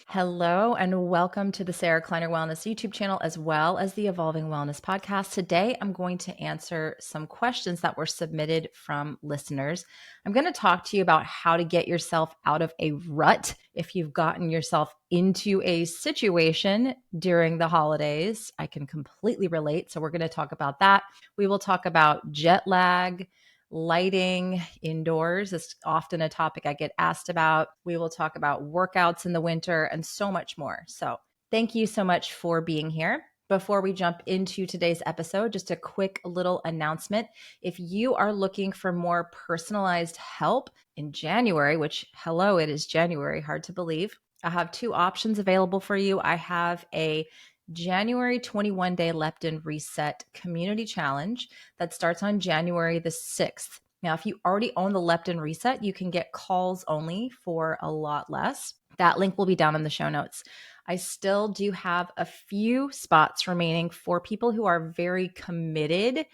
Hello and welcome to the Sarah Kleiner Wellness YouTube channel as well as the Evolving Wellness podcast. Today, I'm going to answer some questions that were submitted from listeners. I'm going to talk to you about how to get yourself out of a rut if you've gotten yourself into a situation during the holidays. I can completely relate. So we're going to talk about that. We will talk about jet lag, lighting indoors is often a topic I get asked about. We will talk about workouts in the winter and so much more. So thank you so much for being here. Before we jump into today's episode, just a quick little announcement. If you are looking for more personalized help in January, which hello, it is January, hard to believe. I have two options available for you. I have a January 21-day leptin reset community challenge that starts on January the 6th. Now, if you already own the leptin reset, you can get calls only for a lot less. That link will be down in the show notes. I still do have a few spots remaining for people who are very committed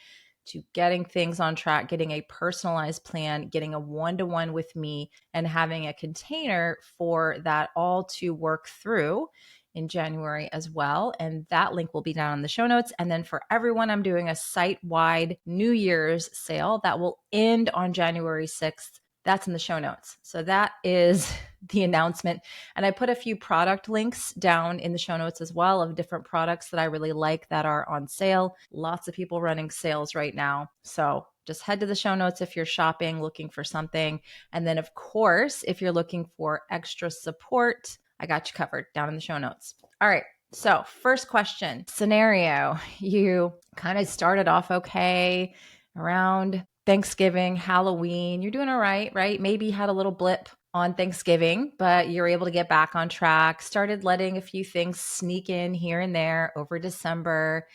to getting things on track, getting a personalized plan, getting a one-to-one with me, and having a container for that all to work through in January as well. And that link will be down in the show notes. And then for everyone, I'm doing a site-wide New Year's sale that will end on January 6th. That's in the show notes. So that is the announcement. And I put a few product links down in the show notes as well of different products that I really like that are on sale. Lots of people running sales right now. So just head to the show notes if you're shopping, looking for something. And then, of course, if you're looking for extra support, I got you covered down in the show notes. All right. So first question, scenario, you kind of started off okay around Thanksgiving, Halloween, you're doing all right, right? Maybe you had a little blip on Thanksgiving, but you're able to get back on track, started letting a few things sneak in here and there over December.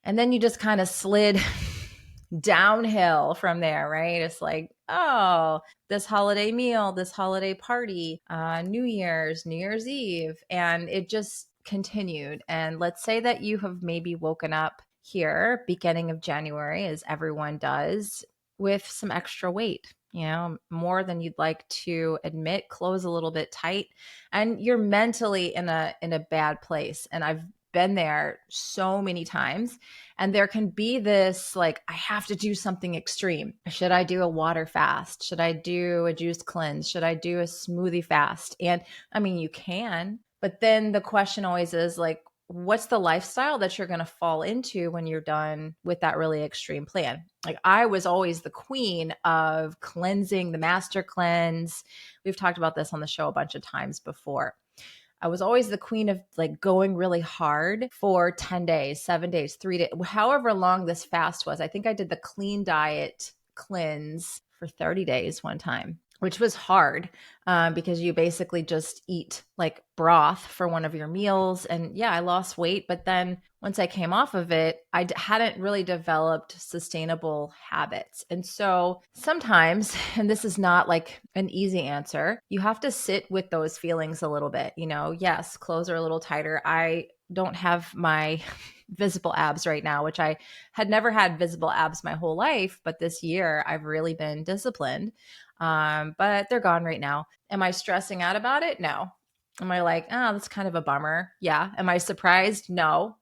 And then you just kind of slid downhill from there, right? It's like, oh, this holiday meal, this holiday party, New Year's Eve, and it just continued. And let's say that you have maybe woken up here, beginning of January, as everyone does, with some extra weight, more than you'd like to admit, clothes a little bit tight, and you're mentally in a bad place. And I've been there so many times. And there can be this like, I have to do something extreme. Should I do a water fast? Should I do a juice cleanse? Should I do a smoothie fast? And I mean, you can, but then the question always is like, what's the lifestyle that you're going to fall into when you're done with that really extreme plan? Like I was always the queen of cleansing, the master cleanse. We've talked about this on the show a bunch of times before. I was always the queen of like going really hard for 10 days, 7 days, 3 days, however long this fast was. I think I did the clean diet cleanse for 30 days one time, which was hard because you basically just eat like broth for one of your meals. And yeah, I lost weight. But then once I came off of it, I hadn't really developed sustainable habits. And so sometimes, and this is not like an easy answer, you have to sit with those feelings a little bit. Yes, clothes are a little tighter. I don't have my visible abs right now, which I had never had visible abs my whole life. But this year I've really been disciplined. But they're gone right now. Am I stressing out about it? No. Am I like, oh, that's kind of a bummer? Yeah. Am I surprised? No.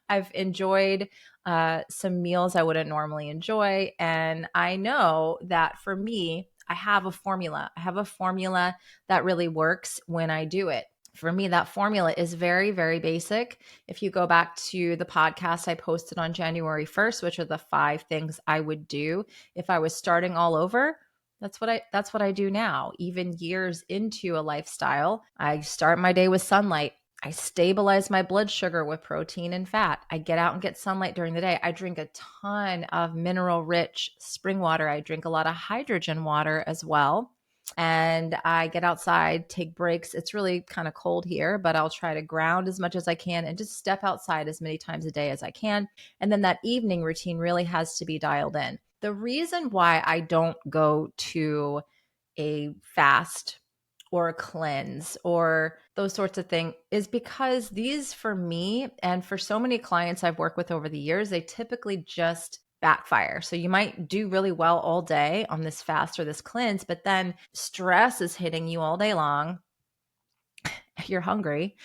I've enjoyed some meals I wouldn't normally enjoy. And I know that for me, I have a formula. I have a formula that really works when I do it. For me, that formula is very, very basic. If you go back to the podcast I posted on January 1st, which are the 5 things I would do if I was starting all over, that's what I do now. Even years into a lifestyle, I start my day with sunlight. I stabilize my blood sugar with protein and fat. I get out and get sunlight during the day. I drink a ton of mineral-rich spring water. I drink a lot of hydrogen water as well. And I get outside, take breaks. It's really kind of cold here, but I'll try to ground as much as I can and just step outside as many times a day as I can. And then that evening routine really has to be dialed in. The reason why I don't go to a fast or a cleanse or those sorts of things is because these, for me and for so many clients I've worked with over the years, they typically just backfire. So you might do really well all day on this fast or this cleanse, but then stress is hitting you all day long. you're hungry,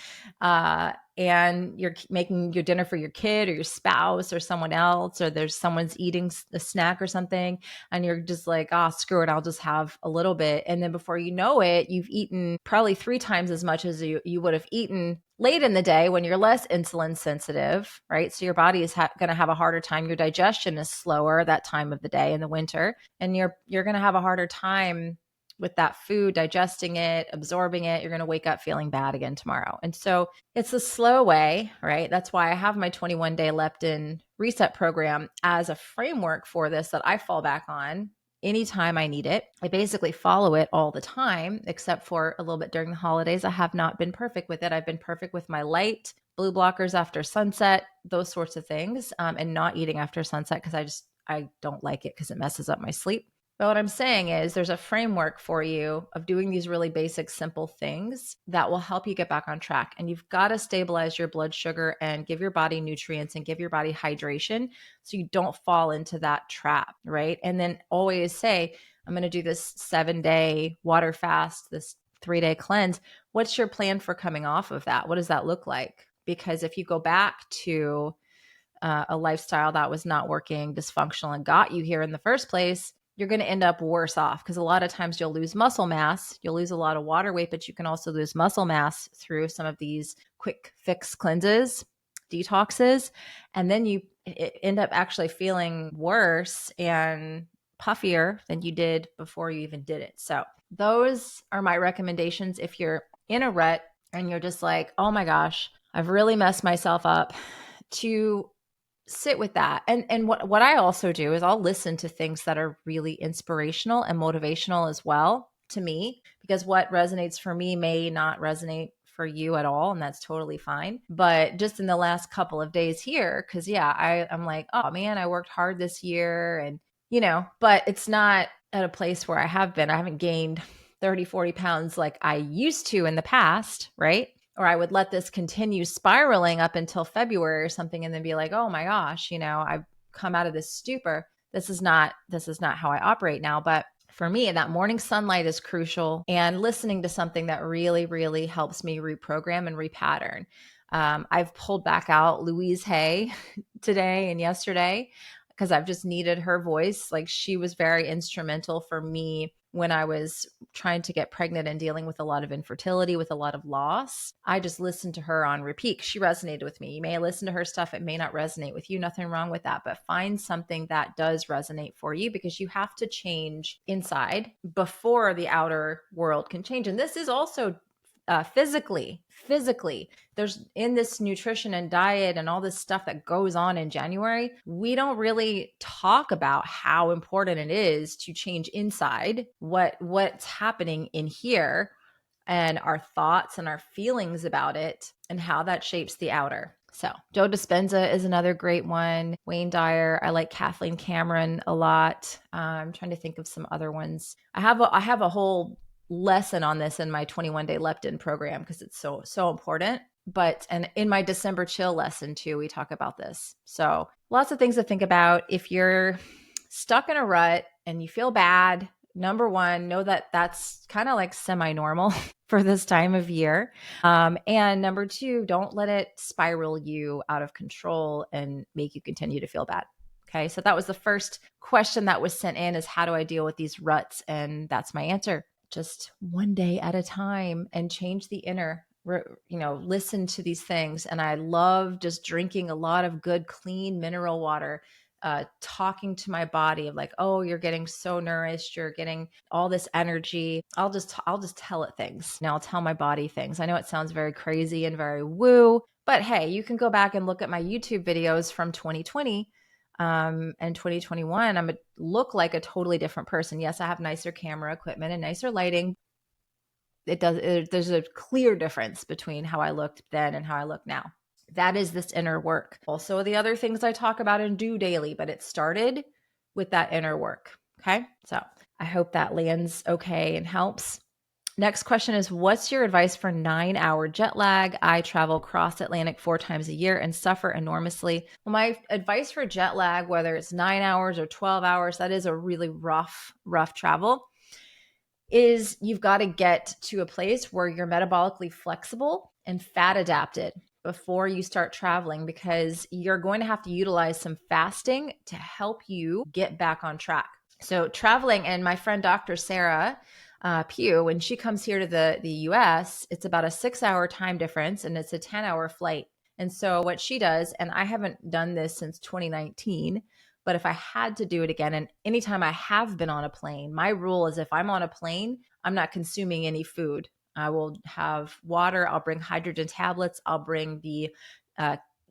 and you're making your dinner for your kid or your spouse or someone else, or there's someone's eating a snack or something, and you're just like, oh, screw it, I'll just have a little bit. And then before you know it, you've eaten probably 3 times as much as you would have eaten late in the day when you're less insulin sensitive, right? So your body is going to have a harder time. Your digestion is slower that time of the day in the winter, and you're going to have a harder time with that food, digesting it, absorbing it. You're going to wake up feeling bad again tomorrow. And so it's a slow way, right? That's why I have my 21-day leptin reset program as a framework for this that I fall back on anytime I need it. I basically follow it all the time, except for a little bit during the holidays. I have not been perfect with it. I've been perfect with my light, blue blockers after sunset, those sorts of things, and not eating after sunset because I don't like it because it messes up my sleep. But what I'm saying is there's a framework for you of doing these really basic, simple things that will help you get back on track. And you've got to stabilize your blood sugar and give your body nutrients and give your body hydration so you don't fall into that trap, right? And then always say, I'm going to do this 7-day water fast, this 3-day cleanse. What's your plan for coming off of that? What does that look like? Because if you go back to a lifestyle that was not working, dysfunctional, and got you here in the first place, you're going to end up worse off because a lot of times you'll lose muscle mass, you'll lose a lot of water weight, but you can also lose muscle mass through some of these quick fix cleanses, detoxes, and then you end up actually feeling worse and puffier than you did before you even did it. So those are my recommendations if you're in a rut and you're just like, oh my gosh, I've really messed myself up, to sit with that. And what I also do is I'll listen to things that are really inspirational and motivational as well to me, because what resonates for me may not resonate for you at all. And that's totally fine. But just in the last couple of days here, because I'm like, oh man, I worked hard this year, and but it's not at a place where I haven't gained 30, 40 pounds like I used to in the past, right? Or I would let this continue spiraling up until February or something and then be like, oh my gosh, I've come out of this stupor. This is not how I operate now. But for me, that morning sunlight is crucial, and listening to something that really, really helps me reprogram and repattern. I've pulled back out Louise Hay today and yesterday because I've just needed her voice. Like, she was very instrumental for me when I was trying to get pregnant and dealing with a lot of infertility, with a lot of loss. I just listened to her on repeat. She resonated with me. You may listen to her stuff. It may not resonate with you. Nothing wrong with that. But find something that does resonate for you, because you have to change inside before the outer world can change. And this is also physically, there's in this nutrition and diet and all this stuff that goes on in January, we don't really talk about how important it is to change inside, what's happening in here, and our thoughts and our feelings about it, and how that shapes the outer. So Joe Dispenza is another great one. Wayne Dyer. I like Kathleen Cameron a lot. I'm trying to think of some other ones. I have a whole lesson on this in my 21-day leptin program because it's so important. And in my December chill lesson too, we talk about this. So lots of things to think about. If you're stuck in a rut and you feel bad, number one, know that that's kind of like semi-normal for this time of year. And number two, don't let it spiral you out of control and make you continue to feel bad. Okay. So that was the first question that was sent in, is how do I deal with these ruts? And that's my answer. Just one day at a time, and change the inner, listen to these things. And I love just drinking a lot of good, clean mineral water, talking to my body of like, oh, you're getting so nourished. You're getting all this energy. I'll just tell it things. Now I'll tell my body things. I know it sounds very crazy and very woo, but hey, you can go back and look at my YouTube videos from 2020 and 2021. I'm look like a totally different person. Yes, I have nicer camera equipment and nicer lighting. There's a clear difference between how I looked then and how I look now. That is this inner work. Also, the other things I talk about and do daily, but it started with that inner work. Okay. So I hope that lands okay and helps. Next question is, what's your advice for 9-hour jet lag? I travel cross Atlantic 4 times a year and suffer enormously. Well, my advice for jet lag, whether it's 9 hours or 12 hours, that is a really rough travel. is you've got to get to a place where you're metabolically flexible and fat adapted before you start traveling, because you're going to have to utilize some fasting to help you get back on track. So traveling, and my friend Dr. Sarah Pugh, when she comes here to the US, it's about a 6-hour time difference and it's a 10-hour flight. And so what she does, and I haven't done this since 2019, but if I had to do it again, and anytime I have been on a plane, my rule is if I'm on a plane, I'm not consuming any food. I will have water. I'll bring hydrogen tablets. I'll bring the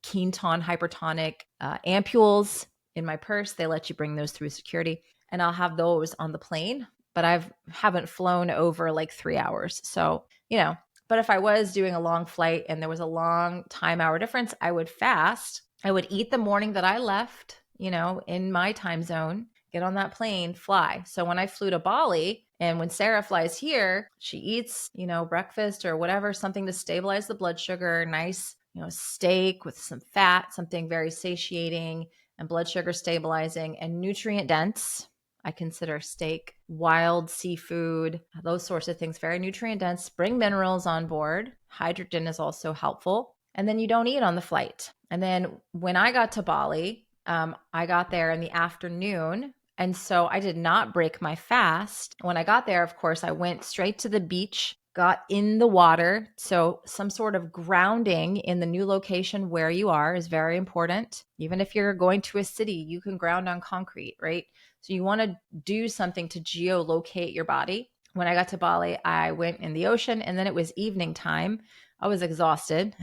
Keton hypertonic ampules in my purse. They let you bring those through security, and I'll have those on the plane. But I haven't flown over like 3 hours. So, but if I was doing a long flight and there was a long time hour difference, I would fast. I would eat the morning that I left, in my time zone, get on that plane, fly. So when I flew to Bali, and when Sarah flies here, she eats, breakfast or whatever, something to stabilize the blood sugar, nice, steak with some fat, something very satiating and blood sugar stabilizing and nutrient dense. I consider steak, wild seafood, those sorts of things, very nutrient dense. Bring minerals on board. Hydrogen is also helpful. And then you don't eat on the flight. And then when I got to Bali, I got there in the afternoon. And so I did not break my fast. When I got there, of course, I went straight to the beach, got in the water. So some sort of grounding in the new location where you are is very important. Even if you're going to a city, you can ground on concrete, right? So you want to do something to geolocate your body. When I got to Bali, I went in the ocean, and then it was evening time. I was exhausted.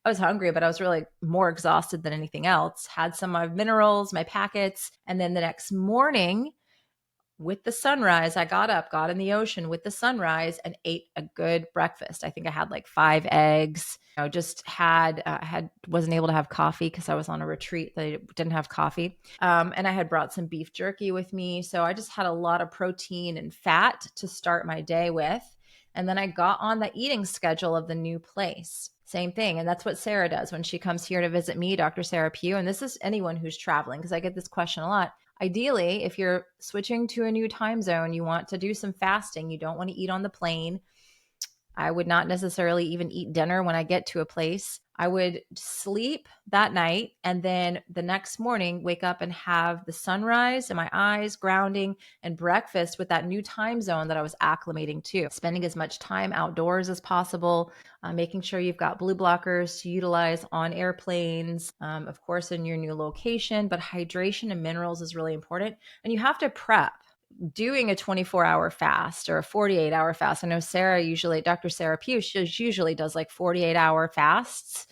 I was hungry, but I was really more exhausted than anything else. Had some of my minerals, my packets. And then the next morning, with the sunrise, I got up, got in the ocean with the sunrise, and ate a good breakfast. I think I had like 5 eggs. Just wasn't able to have coffee because I was on a retreat that I didn't have coffee. And I had brought some beef jerky with me. So I just had a lot of protein and fat to start my day with. And then I got on the eating schedule of the new place. Same thing. And that's what Sarah does when she comes here to visit me, Dr. Sarah Pugh. And this is anyone who's traveling, because I get this question a lot. Ideally, if you're switching to a new time zone, you want to do some fasting. You don't want to eat on the plane. I would not necessarily even eat dinner when I get to a place. I would sleep that night, and then the next morning wake up and have the sunrise in my eyes, grounding, and breakfast with that new time zone that I was acclimating to. Spending as much time outdoors as possible, making sure you've got blue blockers to utilize on airplanes, of course, in your new location. But hydration and minerals is really important, and you have to prep. Doing a 24-hour fast or a 48-hour fast. I know Dr. Sarah Pugh, she usually does like 48-hour fasts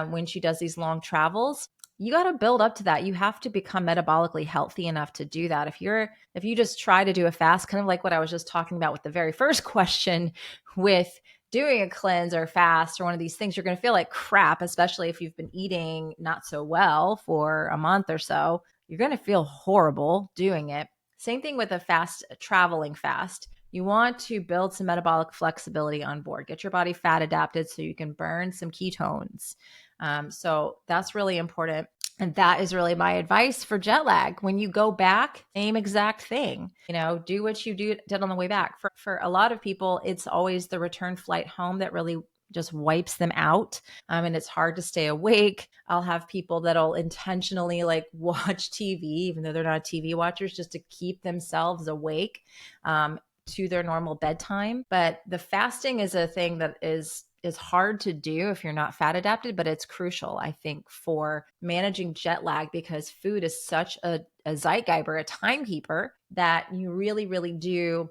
when she does these long travels. You got to build up to that. You have to become metabolically healthy enough to do that. If you just try to do a fast, kind of like what I was just talking about with the very first question with doing a cleanse or fast or one of these things, you're going to feel like crap, especially if you've been eating not so well for a month or so. You're going to feel horrible doing it. Same thing with a traveling fast. You want to build some metabolic flexibility on board. Get your body fat adapted so you can burn some ketones. So that's really important. And that is really my advice for jet lag. When you go back, same exact thing. Do what you did on the way back. For a lot of people, it's always the return flight home that really just wipes them out. And it's hard to stay awake. I'll have people that'll intentionally like watch TV, even though they're not TV watchers, just to keep themselves awake to their normal bedtime. But the fasting is a thing that is hard to do if you're not fat adapted, but it's crucial, I think, for managing jet lag, because food is such a zeitgeber, a timekeeper, that you really, really do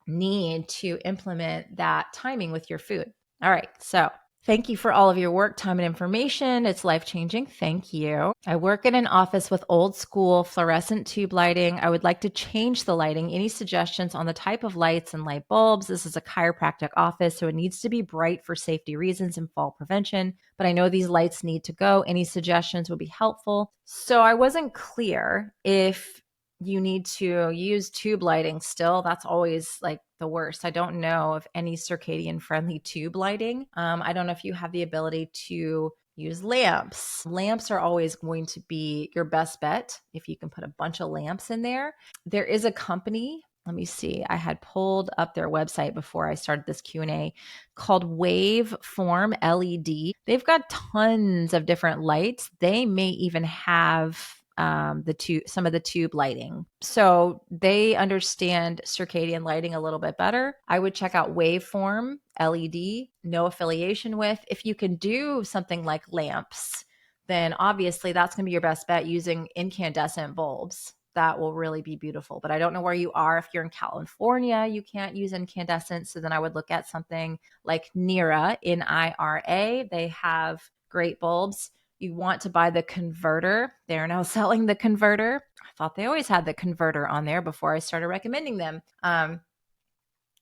need to implement that timing with your food. All right. So thank you for all of your work, time, and information. It's life-changing. Thank you. I work in an office with old school fluorescent tube lighting. I would like to change the lighting. Any suggestions on the type of lights and light bulbs? This is a chiropractic office, so it needs to be bright for safety reasons and fall prevention. But I know these lights need to go. Any suggestions would be helpful. So I wasn't clear if you need to use tube lighting still. That's always like the worst. I don't know of any circadian-friendly tube lighting. I don't know if you have the ability to use lamps. Lamps are always going to be your best bet if you can put a bunch of lamps in there. There is a company let me see. I had pulled up their website before I started this Q&A, called Waveform LED. They've got tons of different lights. They may even have some of the tube lighting. So they understand circadian lighting a little bit better. I would check out Waveform LED, no affiliation with. If you can do something like lamps, then obviously that's going to be your best bet using incandescent bulbs. That will really be beautiful. But I don't know where you are. If you're in California, you can't use incandescent. So then I would look at something like Nira, Nira. They have great bulbs. You want to buy the converter. They're now selling the converter. I thought they always had the converter on there before I started recommending them.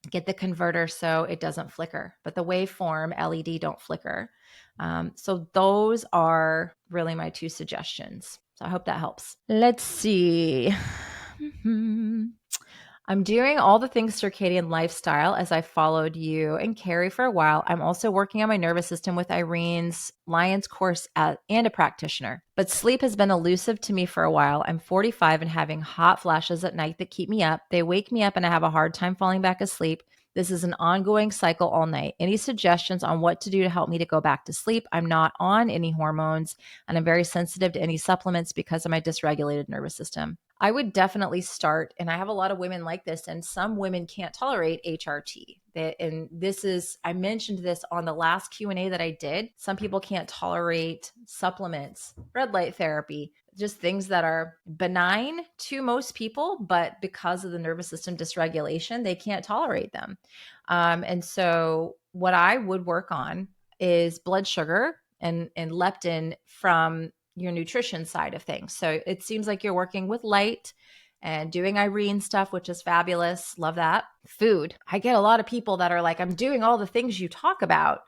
Get the converter so it doesn't flicker, but the waveform LED don't flicker. So those are really my two suggestions. So I hope that helps. Let's see. I'm doing all the things circadian lifestyle as I followed you and Carrie for a while. I'm also working on my nervous system with Irene's Lions course and a practitioner. But sleep has been elusive to me for a while. I'm 45 and having hot flashes at night that keep me up. They wake me up and I have a hard time falling back asleep. This is an ongoing cycle all night. Any suggestions on what to do to help me to go back to sleep? I'm not on any hormones and I'm very sensitive to any supplements because of my dysregulated nervous system. I would definitely start, and I have a lot of women like this, and some women can't tolerate HRT. I mentioned this on the last Q&A that I did. Some people can't tolerate supplements, red light therapy, just things that are benign to most people, but because of the nervous system dysregulation, they can't tolerate them. And so what I would work on is blood sugar and leptin from your nutrition side of things. So it seems like you're working with light and doing Irene stuff, which is fabulous. Love that. Food. I get a lot of people that are like, I'm doing all the things you talk about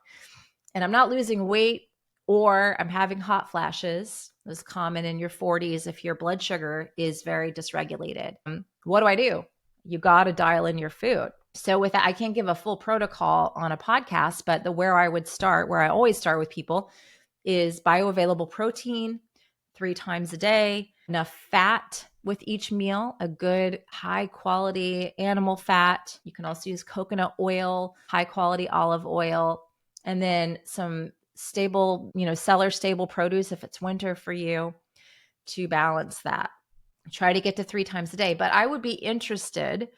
and I'm not losing weight or I'm having hot flashes. It's common in your 40s if your blood sugar is very dysregulated. What do? You got to dial in your food. So with that, I can't give a full protocol on a podcast, but where I always start with people is bioavailable protein 3 times a day, enough fat with each meal, a good high quality animal fat. You can also use coconut oil, high quality olive oil, and then some stable, cellar stable produce if it's winter for you to balance that. Try to get to 3 times a day. But I would be interested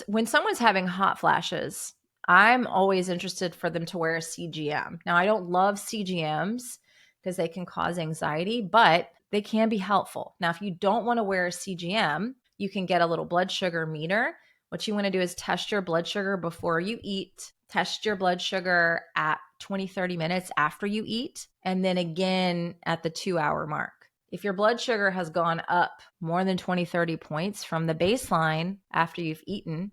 when someone's having hot flashes, I'm always interested for them to wear a CGM. Now, I don't love CGMs because they can cause anxiety, but they can be helpful. Now, if you don't want to wear a CGM, you can get a little blood sugar meter. What you want to do is test your blood sugar before you eat, test your blood sugar at 20, 30 minutes after you eat, and then again at the 2-hour mark. If your blood sugar has gone up more than 20, 30 points from the baseline after you've eaten,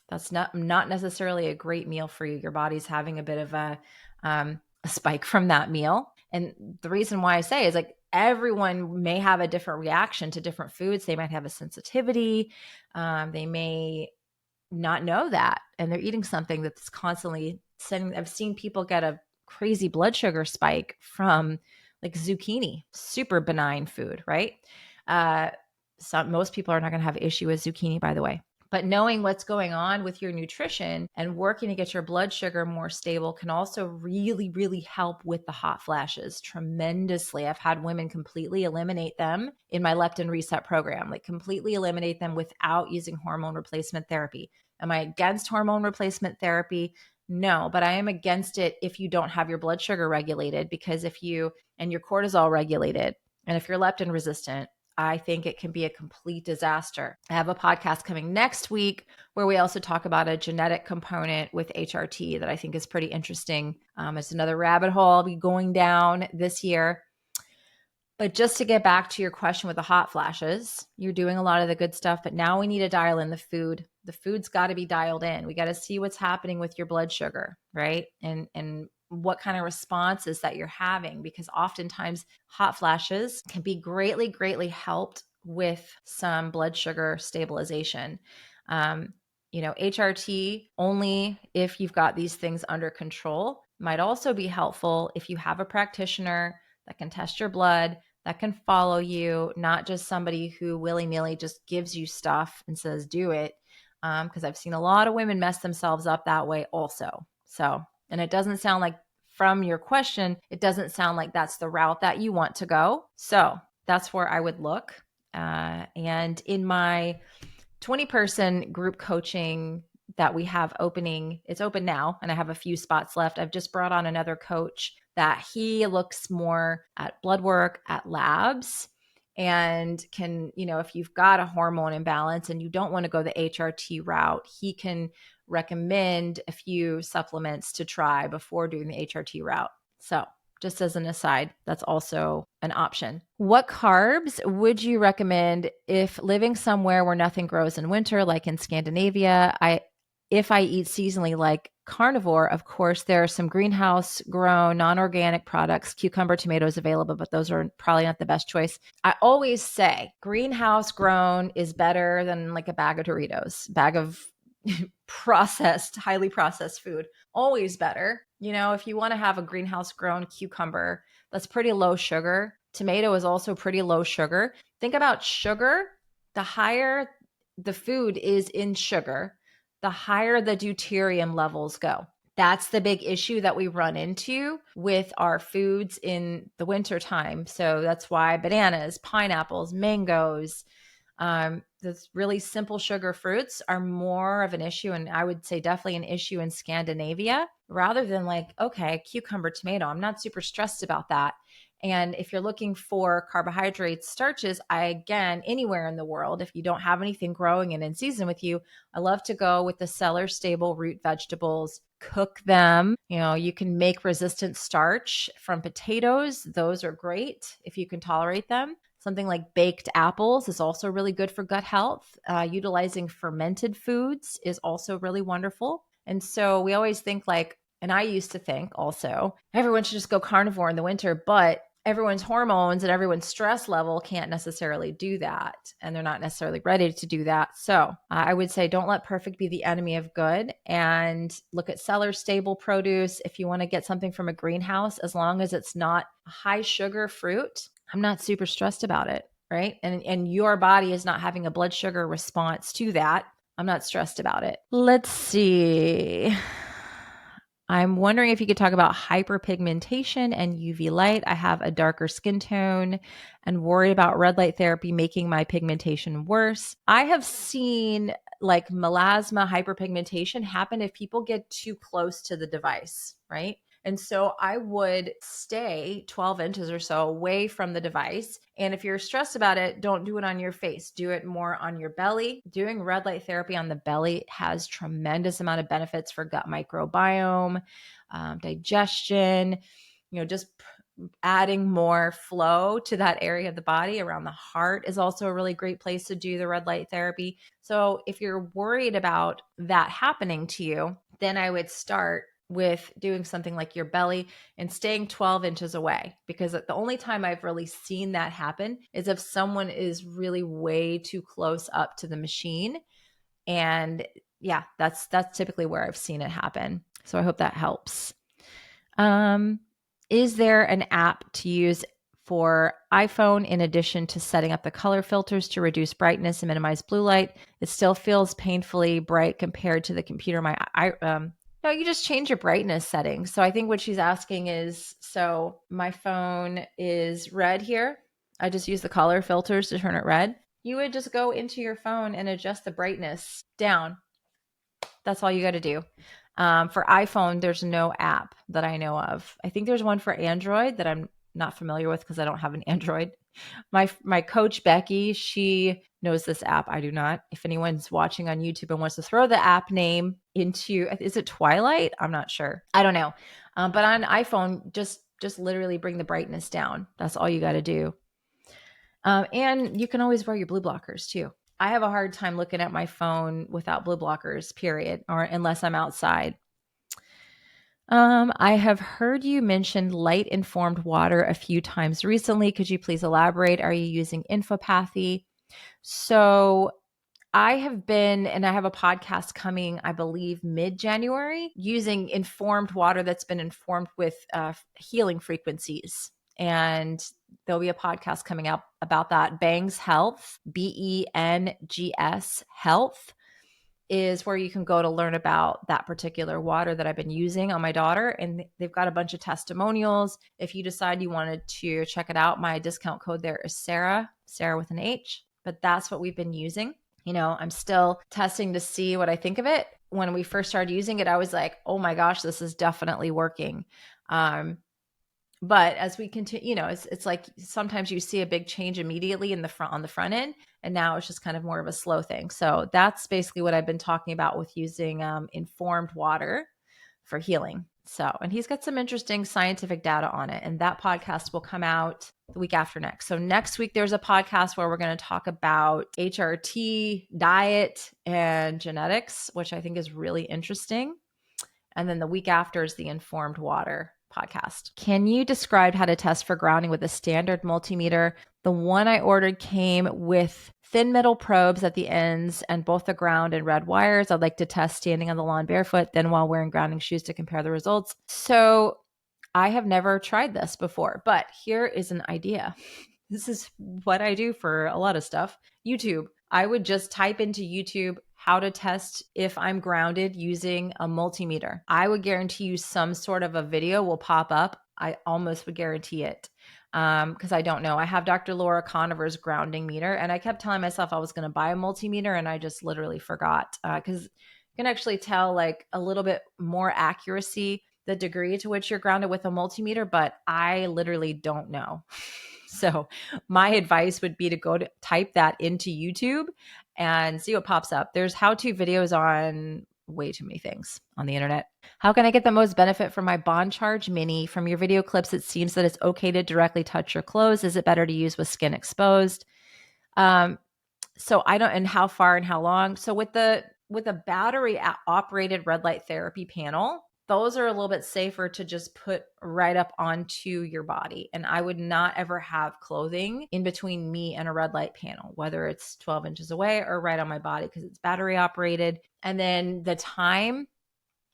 that's not necessarily a great meal for you. Your body's having a bit of a spike from that meal. And the reason why I say is like everyone may have a different reaction to different foods. They might have a sensitivity. They may not know that. And they're eating something that's constantly I've seen people get a crazy blood sugar spike from like zucchini, super benign food, right? Most people are not going to have an issue with zucchini, by the way. But knowing what's going on with your nutrition and working to get your blood sugar more stable can also really, really help with the hot flashes tremendously. I've had women completely eliminate them in my leptin reset program, like completely eliminate them without using hormone replacement therapy. Am I against hormone replacement therapy? No, but I am against it if you don't have your blood sugar regulated, because if your cortisol regulated, and if you're leptin resistant, I think it can be a complete disaster. I have a podcast coming next week where we also talk about a genetic component with HRT that I think is pretty interesting. It's another rabbit hole I'll be going down this year. But just to get back to your question with the hot flashes, you're doing a lot of the good stuff, but now we need to dial in the food. The food's got to be dialed in. We got to see what's happening with your blood sugar, right? And what kind of responses that you're having, because oftentimes hot flashes can be greatly, greatly helped with some blood sugar stabilization. HRT only if you've got these things under control. Might also be helpful if you have a practitioner that can test your blood, that can follow you, not just somebody who willy-nilly just gives you stuff and says, do it. Because I've seen a lot of women mess themselves up that way also. So, and it doesn't sound like, from your question, it doesn't sound like that's the route that you want to go. So that's where I would look. And in my 20-person group coaching that we have opening, it's open now, and I have a few spots left. I've just brought on another coach that he looks more at blood work, at labs, and can, if you've got a hormone imbalance and you don't want to go the HRT route, he can recommend a few supplements to try before doing the HRT route. So just as an aside, that's also an option. What carbs would you recommend if living somewhere where nothing grows in winter, like in Scandinavia? If I eat seasonally like carnivore, of course, there are some greenhouse grown, non-organic products, cucumber, tomatoes available, but those are probably not the best choice. I always say greenhouse grown is better than like a bag of Doritos, bag of highly processed food. Always better. If you want to have a greenhouse grown cucumber, that's pretty low sugar. Tomato is also pretty low sugar. Think about sugar. The higher the food is in sugar, the higher the deuterium levels go. That's the big issue that we run into with our foods in the wintertime. So that's why bananas, pineapples, mangoes, those really simple sugar fruits are more of an issue. And I would say definitely an issue in Scandinavia, rather than like, okay, cucumber, tomato. I'm not super stressed about that. And if you're looking for carbohydrates, starches, again, anywhere in the world, if you don't have anything growing and in season with you, I love to go with the cellar stable root vegetables, cook them. You can make resistant starch from potatoes. Those are great if you can tolerate them. Something like baked apples is also really good for gut health. Utilizing fermented foods is also really wonderful. And so we always think like, and I used to think also, everyone should just go carnivore in the winter, but everyone's hormones and everyone's stress level can't necessarily do that. And they're not necessarily ready to do that. So I would say don't let perfect be the enemy of good, and look at cellar stable produce. If you want to get something from a greenhouse, as long as it's not a high sugar fruit, I'm not super stressed about it, right? And your body is not having a blood sugar response to that. I'm not stressed about it. Let's see. I'm wondering if you could talk about hyperpigmentation and UV light. I have a darker skin tone and worried about red light therapy making my pigmentation worse. I have seen like melasma hyperpigmentation happen if people get too close to the device, right? And so I would stay 12 inches or so away from the device. And if you're stressed about it, don't do it on your face. Do it more on your belly. Doing red light therapy on the belly has tremendous amount of benefits for gut microbiome, digestion, just adding more flow to that area of the body. Around the heart is also a really great place to do the red light therapy. So if you're worried about that happening to you, then I would start with doing something like your belly and staying 12 inches away, because the only time I've really seen that happen is if someone is really way too close up to the machine. And yeah, that's typically where I've seen it happen. So I hope that helps. Is there an app to use for iPhone in addition to setting up the color filters to reduce brightness and minimize blue light? It still feels painfully bright compared to the computer. No, you just change your brightness settings. So I think what she's asking is, so my phone is red here. I just use the color filters to turn it red. You would just go into your phone and adjust the brightness down. That's all you got to do. For iPhone, there's no app that I know of. I think there's one for Android that I'm not familiar with because I don't have an Android. My coach, Becky, she knows this app. I do not. If anyone's watching on YouTube and wants to throw the app name into, is it Twilight? I'm not sure. I don't know. But on iPhone, just literally bring the brightness down. That's all you got to do. And you can always wear your blue blockers too. I have a hard time looking at my phone without blue blockers, period, or unless I'm outside. I have heard you mention light-informed water a few times recently. Could you please elaborate? Are you using infopathy? So I have been, and I have a podcast coming, I believe, mid-January, using informed water that's been informed with healing frequencies. And there'll be a podcast coming out about that. Bangs Health, Bengs Health, is where you can go to learn about that particular water that I've been using on my daughter. And they've got a bunch of testimonials. If you decide you wanted to check it out, my discount code there is Sarah with an H. But that's what we've been using. I'm still testing to see what I think of it. When we first started using it, I was like, oh my gosh, this is definitely working. But as we continue, it's like sometimes you see a big change immediately on the front end, and now it's just kind of more of a slow thing. So that's basically what I've been talking about with using informed water for healing. So, and he's got some interesting scientific data on it, and that podcast will come out the week after next. So next week, there's a podcast where we're going to talk about HRT, diet, and genetics, which I think is really interesting. And then the week after is the informed water podcast. Can you describe how to test for grounding with a standard multimeter? The one I ordered came with thin metal probes at the ends and both the ground and red wires. I'd like to test standing on the lawn barefoot, then while wearing grounding shoes to compare the results. So I have never tried this before, but here is an idea. This is what I do for a lot of stuff. YouTube. I would just type into YouTube how to test if I'm grounded using a multimeter. I would guarantee you some sort of a video will pop up. I almost would guarantee it because I don't know. I have Dr. Laura Conover's grounding meter, and I kept telling myself I was going to buy a multimeter, and I just literally forgot because you can actually tell like a little bit more accuracy, the degree to which you're grounded with a multimeter, but I literally don't know. So my advice would be to go to type that into YouTube and see what pops up. There's how-to videos on way too many things on the internet. How can I get the most benefit from my Bond Charge Mini? From your video clips, it seems that it's okay to directly touch your clothes. Is it better to use with skin exposed? So I don't, and how far and how long? So with a battery operated red light therapy panel, those are a little bit safer to just put right up onto your body. And I would not ever have clothing in between me and a red light panel, whether it's 12 inches away or right on my body, because it's battery operated. And then the time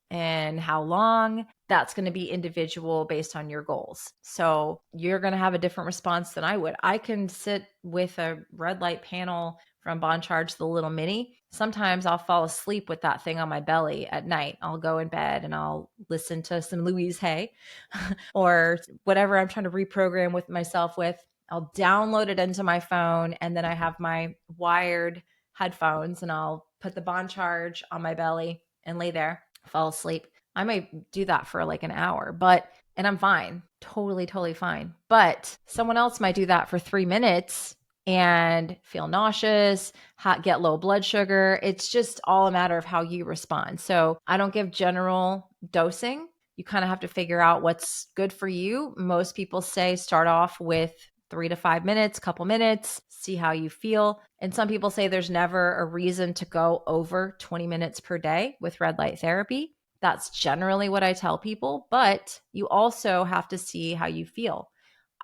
and how long, that's going to be individual based on your goals. So you're going to have a different response than I would. I can sit with a red light panel from Bond Charge, the little mini. Sometimes I'll fall asleep with that thing on my belly at night. I'll go in bed and I'll listen to some Louise Hay or whatever I'm trying to reprogram with myself with. I'll download it into my phone, and then I have my wired headphones, and I'll put the Bond Charge on my belly and lay there, fall asleep. I might do that for like an hour, and I'm fine, totally fine. But someone else might do that for 3 minutes and feel nauseous, get low blood sugar. It's just all a matter of how you respond. So I don't give general dosing. You kind of have to figure out what's good for you. Most people say start off with 3 to 5 minutes, couple minutes, see how you feel. And some people say there's never a reason to go over 20 minutes per day with red light therapy. That's generally what I tell people, but you also have to see how you feel.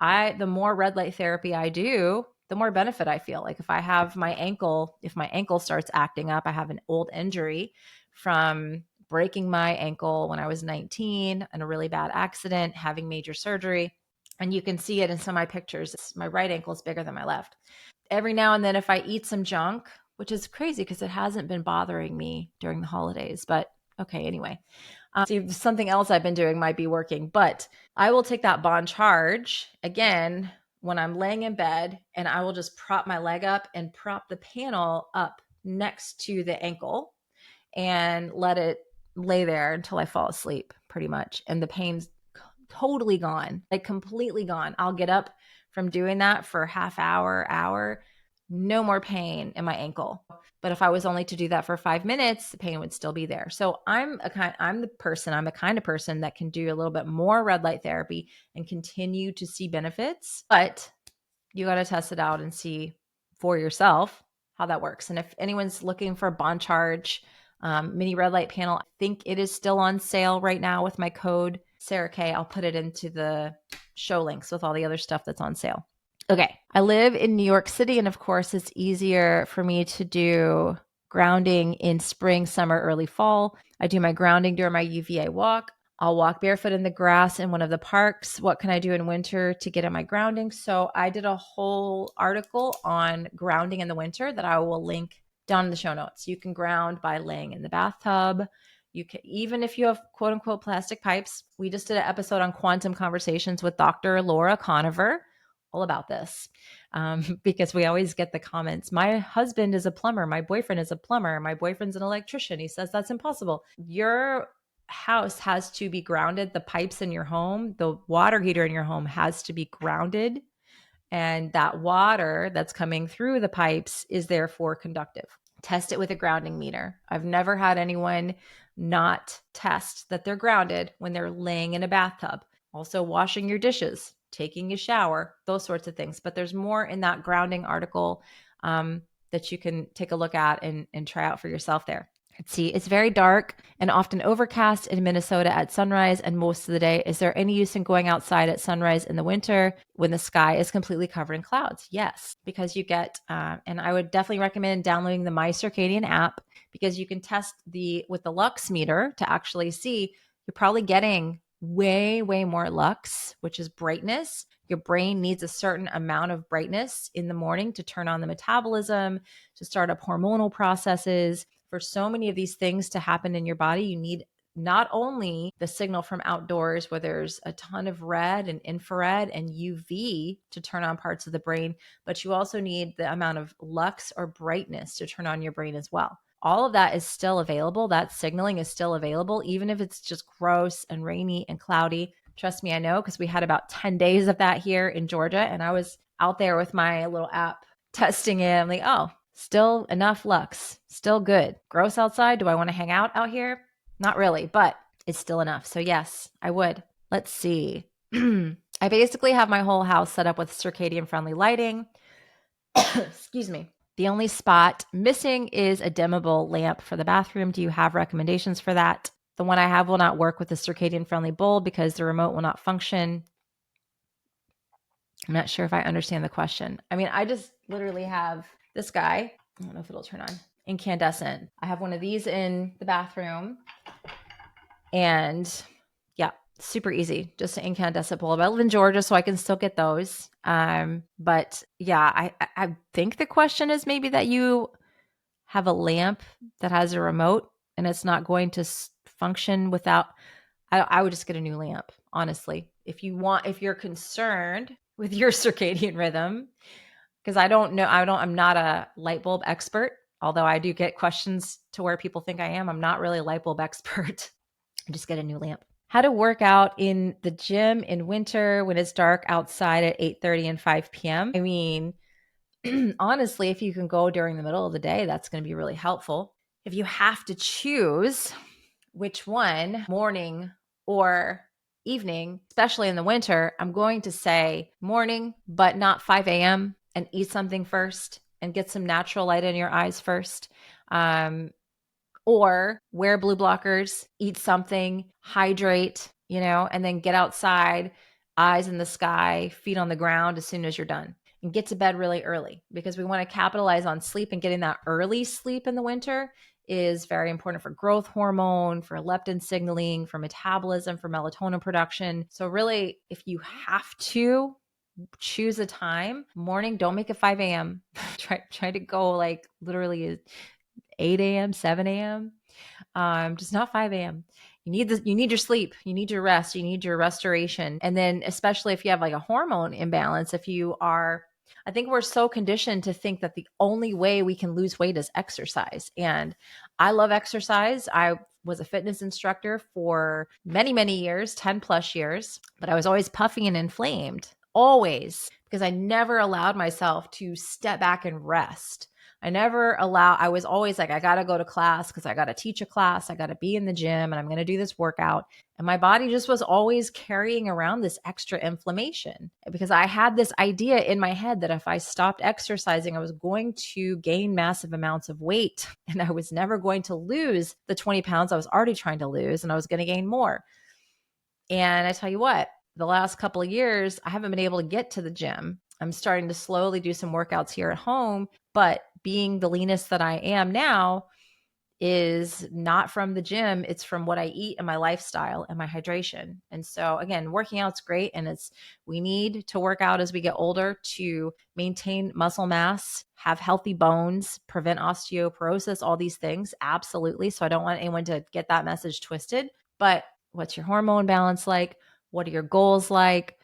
The more red light therapy I do, the more benefit I feel. Like if my ankle starts acting up, I have an old injury from breaking my ankle when I was 19 in a really bad accident, having major surgery. And you can see it in some of my pictures. My right ankle is bigger than my left. Every now and then, if I eat some junk, which is crazy because it hasn't been bothering me during the holidays, but okay, anyway. See, something else I've been doing might be working, but I will take that Bond Charge again when I'm laying in bed, and I will just prop my leg up and prop the panel up next to the ankle and let it lay there until I fall asleep, pretty much. And the pain's totally gone, like completely gone. I'll get up from doing that for half hour, no more pain in my ankle. But if I was only to do that for 5 minutes, the pain would still be there. So I'm the kind of person that can do a little bit more red light therapy and continue to see benefits. But you got to test it out and see for yourself how that works. And if anyone's looking for Bond Charge mini red light panel, I think it is still on sale right now with my code Sarah K. I'll put it into the show links with all the other stuff that's on sale. Okay. I live in New York City, and of course it's easier for me to do grounding in spring, summer, early fall. I do my grounding during my UVA walk. I'll walk barefoot in the grass in one of the parks. What can I do in winter to get in my grounding? So I did a whole article on grounding in the winter that I will link down in the show notes. You can ground by laying in the bathtub. You can, even if you have quote unquote plastic pipes. We just did an episode on quantum conversations with Dr. Laura Conover, all about this, because we always get the comments. My husband is a plumber. My boyfriend is a plumber. My boyfriend's an electrician. He says that's impossible. Your house has to be grounded. The pipes in your home, the water heater in your home has to be grounded. And that water that's coming through the pipes is therefore conductive. Test it with a grounding meter. I've never had anyone not test that they're grounded when they're laying in a bathtub. Also, washing your dishes, taking a shower, those sorts of things. But there's more in that grounding article that you can take a look at and try out for yourself there. Let's see, it's very dark and often overcast in Minnesota at sunrise and most of the day. Is there any use in going outside at sunrise in the winter when the sky is completely covered in clouds? Yes, because you get, and I would definitely recommend downloading the My Circadian app, because you can test with the lux meter to actually see you're probably getting way more lux, which is brightness. Your brain needs a certain amount of brightness in the morning to turn on the metabolism, to start up hormonal processes. For so many of these things to happen in your body, you need not only the signal from outdoors where there's a ton of red and infrared and UV to turn on parts of the brain, but you also need the amount of lux or brightness to turn on your brain as well. All of that is still available. That signaling is still available, even if it's just gross and rainy and cloudy. Trust me, I know, because we had about 10 days of that here in Georgia, and I was out there with my little app testing it. I'm like, oh, still enough lux, still good. Gross outside. Do I want to hang out here? Not really, but it's still enough. So yes, I would. Let's see. I basically have my whole house set up with circadian-friendly lighting. Excuse me. The only spot missing is a dimmable lamp for the bathroom. Do you have recommendations for that? The one I have will not work with the circadian-friendly bulb because the remote will not function. I'm not sure if I understand the question. I mean, I just literally have this guy. I don't know if it'll turn on. Incandescent. I have one of these in the bathroom. And yeah, super easy. Just an incandescent bulb. I live in Georgia, so I can still get those. But yeah, I think the question is maybe that you have a lamp that has a remote and it's not going to function without. I would just get a new lamp, honestly. If you're concerned with your circadian rhythm, because I'm not a light bulb expert, although I do get questions to where people think I am. I'm not really a light bulb expert. I just get a new lamp. How to work out in the gym in winter when it's dark outside at 8:30 and 5 p.m. I mean, honestly, if you can go during the middle of the day, that's going to be really helpful. If you have to choose which one, morning or evening, especially in the winter, I'm going to say morning, but not 5 a.m. and eat something first and get some natural light in your eyes first. Or wear blue blockers, eat something, hydrate, and then get outside, eyes in the sky, feet on the ground as soon as you're done. And get to bed really early, because we want to capitalize on sleep, and getting that early sleep in the winter is very important for growth hormone, for leptin signaling, for metabolism, for melatonin production. So really, if you have to choose a time, morning, don't make it 5 a.m. Try to go like literally 8 a.m., 7 a.m., just not 5 a.m. You need your sleep, you need your rest, you need your restoration. And then especially if you have like a hormone imbalance, I think we're so conditioned to think that the only way we can lose weight is exercise. And I love exercise. I was a fitness instructor for many, many years, 10 plus years, but I was always puffy and inflamed, always, because I never allowed myself to step back and rest. I was always like, I got to go to class because I got to teach a class. I got to be in the gym and I'm going to do this workout. And my body just was always carrying around this extra inflammation, because I had this idea in my head that if I stopped exercising, I was going to gain massive amounts of weight and I was never going to lose the 20 pounds I was already trying to lose, and I was going to gain more. And I tell you what, the last couple of years, I haven't been able to get to the gym. I'm starting to slowly do some workouts here at home, but being the leanest that I am now, is not from the gym. It's from what I eat and my lifestyle and my hydration. And so again, working out's great. And we need to work out as we get older to maintain muscle mass, have healthy bones, prevent osteoporosis, all these things. Absolutely. So I don't want anyone to get that message twisted. But what's your hormone balance like? What are your goals like?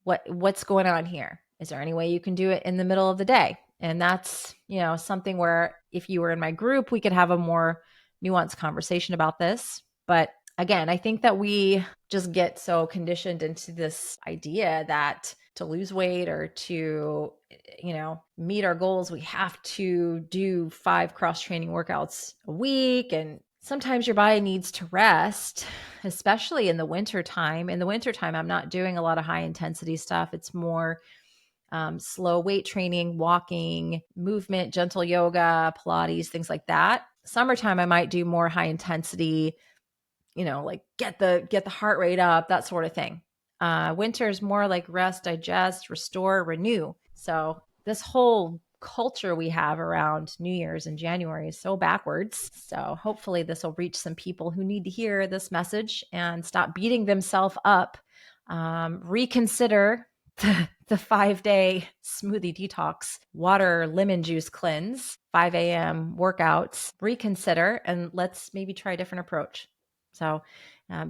What's going on here? Is there any way you can do it in the middle of the day? And that's, something where if you were in my group, we could have a more nuanced conversation about this. But again, I think that we just get so conditioned into this idea that to lose weight or to, meet our goals, we have to do 5 cross training workouts a week. And sometimes your body needs to rest, especially in the winter time. In the winter time, I'm not doing a lot of high intensity stuff. It's more slow weight training, walking, movement, gentle yoga, Pilates, things like that. Summertime, I might do more high intensity, like get the heart rate up, that sort of thing. Winter is more like rest, digest, restore, renew. So this whole culture we have around New Year's in January is so backwards. So hopefully this will reach some people who need to hear this message and stop beating themselves up. Reconsider the 5-day smoothie detox, water, lemon juice cleanse, 5 a.m. workouts. Reconsider and let's maybe try a different approach. So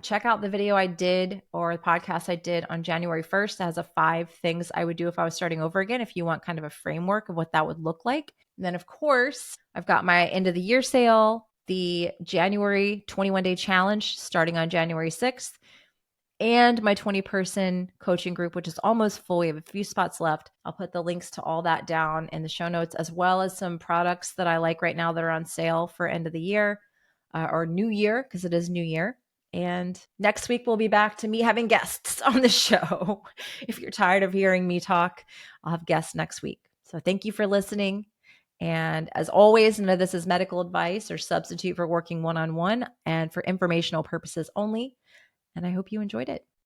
check out the video I did or the podcast I did on January 1st. It has 5 things I would do if I was starting over again, if you want kind of a framework of what that would look like. And then, of course, I've got my end of the year sale, the January 21-day challenge starting on January 6th, and my 20-person coaching group, which is almost full. We have a few spots left. I'll put the links to all that down in the show notes, as well as some products that I like right now that are on sale for end of the year. Or new year, because it is new year. And next week, we'll be back to me having guests on the show. If you're tired of hearing me talk, I'll have guests next week. So thank you for listening. And as always, none of this is medical advice or substitute for working one-on-one and for informational purposes only. And I hope you enjoyed it.